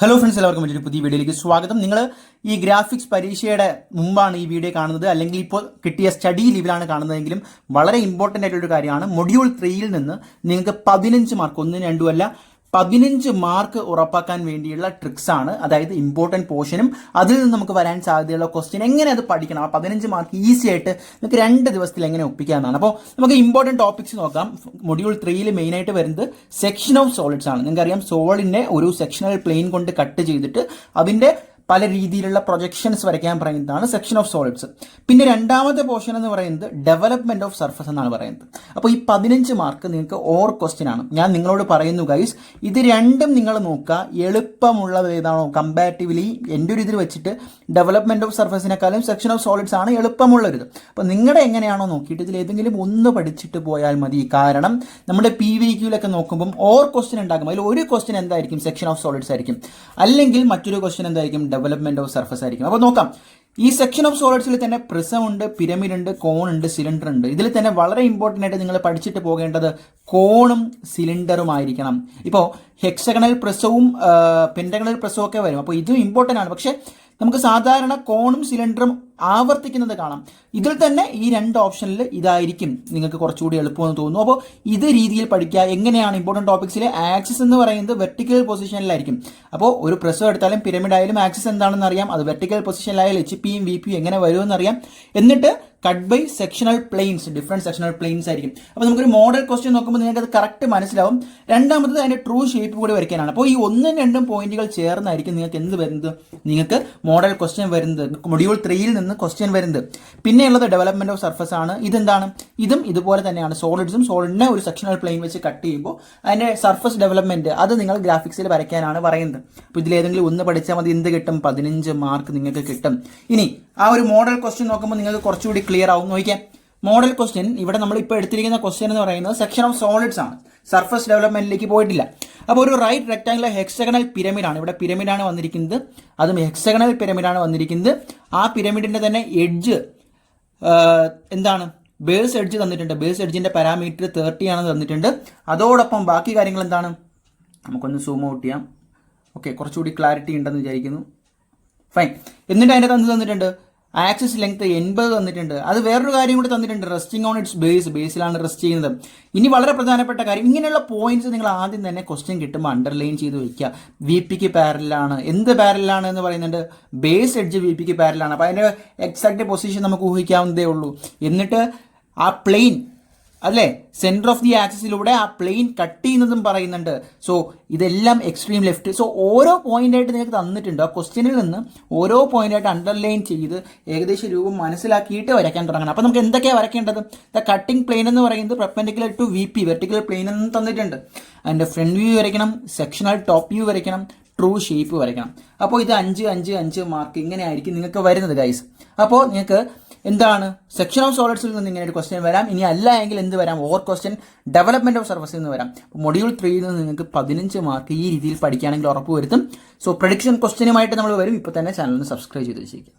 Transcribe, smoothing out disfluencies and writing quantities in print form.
Hello friends, എല്ലാവർക്കും മറ്റൊരു പുതിയ വീഡിയോയിലേക്ക് സ്വാഗതം. നിങ്ങൾ ഈ ഗ്രാഫിക്സ് പരീക്ഷയുടെ മുമ്പാണ് ഈ വീഡിയോ കാണുന്നത്, അല്ലെങ്കിൽ ഇപ്പോൾ കിട്ടിയ സ്റ്റഡി ലീവിലാണ് കാണുന്നതെങ്കിലും വളരെ ഇമ്പോർട്ടൻ്റ് ആയിട്ടൊരു കാര്യമാണ്. മൊഡ്യൂൾ 3യിൽ നിന്ന് നിങ്ങൾക്ക് 15 മാർക്ക്, 1, 2 അല്ല 15 മാർക്ക് ഉറപ്പാക്കാൻ വേണ്ടിയുള്ള ട്രിക്സ് ആണ്. അതായത് ഇമ്പോർട്ടൻറ്റ് പോർഷനും അതിൽ നിന്ന് നമുക്ക് വരാൻ സാധ്യതയുള്ള ക്വസ്റ്റ്യൻ എങ്ങനെ അത് പഠിക്കണം, ആ 15 മാർക്ക് ഈസി ആയിട്ട് നിങ്ങൾക്ക് 2 ദിവസത്തിൽ എങ്ങനെ ഒപ്പിക്കാമെന്നാണ്. അപ്പോൾ നമുക്ക് ഇമ്പോർട്ടൻറ്റ് ടോപ്പിക്സ് നോക്കാം. മൊഡ്യൂൾ 3യിൽ മെയിനായിട്ട് വരുന്നത് സെക്ഷൻ ഓഫ് സോളിഡ്സ് ആണ്. നിങ്ങൾക്കറിയാം, സോളിഡിനെ ഒരു സെക്ഷണൽ പ്ലെയിൻ കൊണ്ട് കട്ട് ചെയ്തിട്ട് അതിൻ്റെ പല രീതിയിലുള്ള പ്രൊജക്ഷൻസ് വരയ്ക്കാൻ പറയുന്നതാണ് സെക്ഷൻ ഓഫ് സോളിഡ്സ്. പിന്നെ രണ്ടാമത്തെ പോർഷൻ എന്ന് പറയുന്നത് ഡെവലപ്മെന്റ് ഓഫ് സർഫസ് എന്നാണ് പറയുന്നത്. അപ്പോൾ ഈ 15 മാർക്ക് നിങ്ങൾക്ക് ഓർ ക്വസ്റ്റ്യൻ ആണ്. ഞാൻ നിങ്ങളോട് പറയുന്നു ഗൈസ്, ഇത് രണ്ടും നിങ്ങൾ നോക്കുക. എളുപ്പമുള്ളത് ഏതാണോ കമ്പാരിറ്റീവ്ലി എൻ്റെ ഒരു ഇതിൽ വെച്ചിട്ട് ഡെവലപ്മെന്റ് ഓഫ് സർഫസിനെക്കാളും സെക്ഷൻ ഓഫ് സോളിഡ്സ് ആണ് എളുപ്പമുള്ളൊരിത്. അപ്പോൾ നിങ്ങളുടെ എങ്ങനെയാണോ നോക്കിയിട്ട് ഇതിൽ ഏതെങ്കിലും ഒന്ന് പഠിച്ചിട്ട് പോയാൽ മതി. കാരണം നമ്മുടെ PVQലൊക്കെ നോക്കുമ്പം ഓർ ക്വസ്റ്റ്യൻ ഉണ്ടാകും. അതിൽ ഒരു ക്വസ്റ്റ്യൻ എന്തായിരിക്കും, സെക്ഷൻ ഓഫ് സോളിഡ്സ് ആയിരിക്കും, അല്ലെങ്കിൽ മറ്റൊരു ക്വസ്റ്റ്യൻ എന്തായിരിക്കും, ഡെവലപ്മെന്റ് ഓഫ് സർഫസ് ആയിരിക്കും. അപ്പോൾ നോക്കാം, ഈ സെക്ഷൻ ഓഫ് സോളിഡ്സിൽ തന്നെ പ്രിസം ഉണ്ട്, പിരമിഡ് ഉണ്ട്, കോൺ ഉണ്ട്, സിലിണ്ടർ ഉണ്ട്. ഇതിൽ തന്നെ വളരെ ഇമ്പോർട്ടൻ്റ് ആയിട്ട് നിങ്ങൾ പഠിച്ചിട്ട് പോകേണ്ടത് കോണും സിലിണ്ടറും ആയിരിക്കണം. ഇപ്പോൾ ഹെക്സഗണൽ പ്രിസവും പെന്റഗണൽ പ്രിസവും ഒക്കെ വരും. അപ്പോൾ ഇതും ഇമ്പോർട്ടൻ്റ് ആണ്. പക്ഷേ നമുക്ക് സാധാരണ കോണും സിലിണ്ടറും ആവർത്തിക്കുന്നത് കാണാം. ഇതിൽ തന്നെ ഈ 2 ഓപ്ഷനിൽ ഇതായിരിക്കും നിങ്ങൾക്ക് കുറച്ചുകൂടി എളുപ്പമെന്ന് തോന്നുന്നു. അപ്പോൾ ഇത് രീതിയിൽ പഠിക്കുക. എങ്ങനെയാണ് ഇമ്പോർട്ടൻറ്റ് ടോപ്പിക്സിൽ ആക്സിസ് എന്ന് പറയുന്നത് വെർട്ടിക്കൽ പൊസിഷനിലായിരിക്കും. അപ്പോൾ ഒരു പ്രിസം എടുത്താലും പിരമിഡ് ആയാലും ആക്സിസ് എന്താണെന്ന് അറിയാം. അത് വെർട്ടിക്കൽ പൊസിഷനിലായാലും HPയും VPയും എങ്ങനെ വരുമെന്ന് അറിയാം. എന്നിട്ട് cut by sectional planes, different sectional planes ആയിരിക്കും. അപ്പോൾ നമുക്കൊരു മോഡൽ ക്വസ്റ്റ്യൻ നോക്കുമ്പോൾ നിങ്ങൾക്ക് അത് കറക്റ്റ് മനസ്സിലാവും. രണ്ടാമത്തത് അതിൻ്റെ ട്രൂ ഷേപ്പ് കൂടി വരയ്ക്കാനാണ്. അപ്പോൾ ഈ 1ഉം 2ഉം പോയിന്റുകൾ ചേർന്നായിരിക്കും നിങ്ങൾക്ക് എന്ത് വരുന്നത്, നിങ്ങൾക്ക് മോഡൽ ക്വസ്റ്റ്യൻ വരുന്നത്. മൊഡ്യൂൾ 3യിൽ നിന്ന് ക്വസ്റ്റ്യൻ വരുന്നത്. പിന്നെയുള്ളത് ഡെവലപ്മെന്റ് ഓഫ് സർഫസ് ആണ്. ഇതെന്താണ്, ഇതും ഇതുപോലെ തന്നെയാണ്. സോളിഡിനെ ഒരു സെക്ഷണൽ പ്ലെയിൻ വെച്ച് കട്ട് ചെയ്യുമ്പോൾ അതിൻ്റെ സർഫസ് ഡെവലപ്മെന്റ് അത് നിങ്ങൾ ഗ്രാഫിക്സിൽ വരയ്ക്കാനാണ് പറയുന്നത്. അപ്പോൾ ഇതിലേതെങ്കിലും ഒന്ന് പഠിച്ചാൽ മതി. എന്ത് കിട്ടും, 15 മാർക്ക് നിങ്ങൾക്ക് കിട്ടും. ഇനി ആ ഒരു മോഡൽ ക്വസ്റ്റ്യൻ നോക്കുമ്പോൾ നിങ്ങൾക്ക് കുറച്ചുകൂടി ക്ലിയർ ആവും. നോക്കിയാൽ മോഡൽ ക്വസ്റ്റ്യൻ ഇവിടെ നമ്മൾ ഇപ്പോൾ എടുത്തിരിക്കുന്ന ക്വസ്റ്റ്യൻ എന്ന് പറയുന്നത് സെക്ഷൻ ഓഫ് സോളിഡ്സ് ആണ്, സർഫസ് ഡെവലപ്മെന്റിലേക്ക് പോയിട്ടില്ല. അപ്പോൾ ഒരു റൈറ്റ് റെക്ടാംഗുലർ ഹെക്സഗണൽ പിരമിഡാണ്. ഇവിടെ പിരമിഡാണ് വന്നിരിക്കുന്നത്, അതും ഹെക്സഗണൽ പിരമിഡാണ് വന്നിരിക്കുന്നത്. ആ പിരമിഡിന്റെ തന്നെ എഡ്ജ് എന്താണ്, ബേസ് എഡ്ജ് തന്നിട്ടുണ്ട്. ബേസ് എഡ്ജിന്റെ പാരാമീറ്റർ 30 ആണെന്ന് തന്നിട്ടുണ്ട്. അതോടൊപ്പം ബാക്കി കാര്യങ്ങൾ എന്താണ്, നമുക്കൊന്ന് സൂം ഔട്ട് ചെയ്യാം. ഓക്കെ, കുറച്ചുകൂടി ക്ലാരിറ്റി ഉണ്ടെന്ന് വിചാരിക്കുന്നു. ഫൈൻ. എന്നിട്ട് അതിൻ്റെ തന്നിട്ടുണ്ട് ആക്സിസ് ലെങ്ത് 80 തന്നിട്ടുണ്ട്. അത് വേറൊരു കാര്യം കൂടി തന്നിട്ടുണ്ട്, റെസ്റ്റിംഗ് ഓൺ ഇറ്റ്സ് ബേസിലാണ് റെസ്റ്റ് ചെയ്യുന്നത്. ഇനി വളരെ പ്രധാനപ്പെട്ട കാര്യം, ഇങ്ങനെയുള്ള പോയിന്റ്സ് നിങ്ങൾ ആദ്യം തന്നെ ക്വസ്റ്റ്യൻ കിട്ടുമ്പോൾ അണ്ടർലൈൻ ചെയ്ത് വയ്ക്കുക. VPക്ക് പാരലാണ്. എന്ത് പാരലാണ് എന്ന് പറയുന്നുണ്ട്, ബേസ് എഡ്ജ് VPക്ക് പാരലാണ്. അപ്പോൾ അതിൻ്റെ എക്സാക്ട് പൊസിഷൻ നമുക്ക് ഊഹിക്കാവുന്നതേ ഉള്ളൂ. എന്നിട്ട് ആ പ്ലെയിൻ അല്ലേ, സെന്റർ ഓഫ് ദി ആക്സിസിലൂടെ ആ പ്ലെയിൻ കട്ട് ചെയ്യുന്നതും പറയുന്നുണ്ട്. സോ ഇതെല്ലാം എക്സ്ട്രീം ലെഫ്റ്റ്. സോ ഓരോ പോയിന്റായിട്ട് നിങ്ങൾക്ക് തന്നിട്ടുണ്ട്. ആ ക്വസ്റ്റ്യനിൽ നിന്ന് ഓരോ പോയിന്റായിട്ട് അണ്ടർലൈൻ ചെയ്ത് ഏകദേശം രൂപം മനസ്സിലാക്കിയിട്ട് വരയ്ക്കാൻ തുടങ്ങണം. അപ്പോൾ നമുക്ക് എന്തൊക്കെയാണ് വരയ്ക്കേണ്ടത്, ദ കട്ടിംഗ് പ്ലെയിൻ എന്ന് പറയുന്നത് perpendicular to VP, vertical plane എന്ന് തന്നിട്ടുണ്ട്. അതിൻ്റെ ഫ്രണ്ട് വ്യൂ വരയ്ക്കണം, സെക്ഷണൽ ടോപ്പ് വ്യൂ വരയ്ക്കണം, ട്രൂ ഷേപ്പ് വരയ്ക്കണം. അപ്പോൾ ഇത് 5, 5, 5 മാർക്ക് ഇങ്ങനെ ആയിരിക്കും നിങ്ങൾക്ക് വരുന്നത് ഗൈസ്. അപ്പോൾ നിങ്ങൾക്ക് എന്താണ്, സെക്ഷൻ ഓഫ് സോളിഡ്സിൽ നിന്ന് ഇങ്ങനെ ഒരു ക്വസ്റ്റ്യൻ വരാം. ഇനി അല്ല എങ്കിൽ എന്ത് വരാം, ഓവർ ക്വസ്റ്റ്യൻ ഡെവലപ്മെന്റ് ഓഫ് സർഫസിൽ നിന്ന് വരാം. മൊഡ്യൂൾ 3യിൽ നിന്ന് നിങ്ങൾക്ക് 15 മാർക്ക് ഈ രീതിയിൽ പഠിക്കുകയാണെങ്കിൽ ഉറപ്പ് വരുത്തും. സോ പ്രഡിക്ഷൻ ക്വസ്റ്റ്യനുമായിട്ട് നമ്മൾ വരും. ഇപ്പോൾ തന്നെ ചാനലിന് സബ്സ്ക്രൈബ് ചെയ്ത് വെച്ചേക്കുക.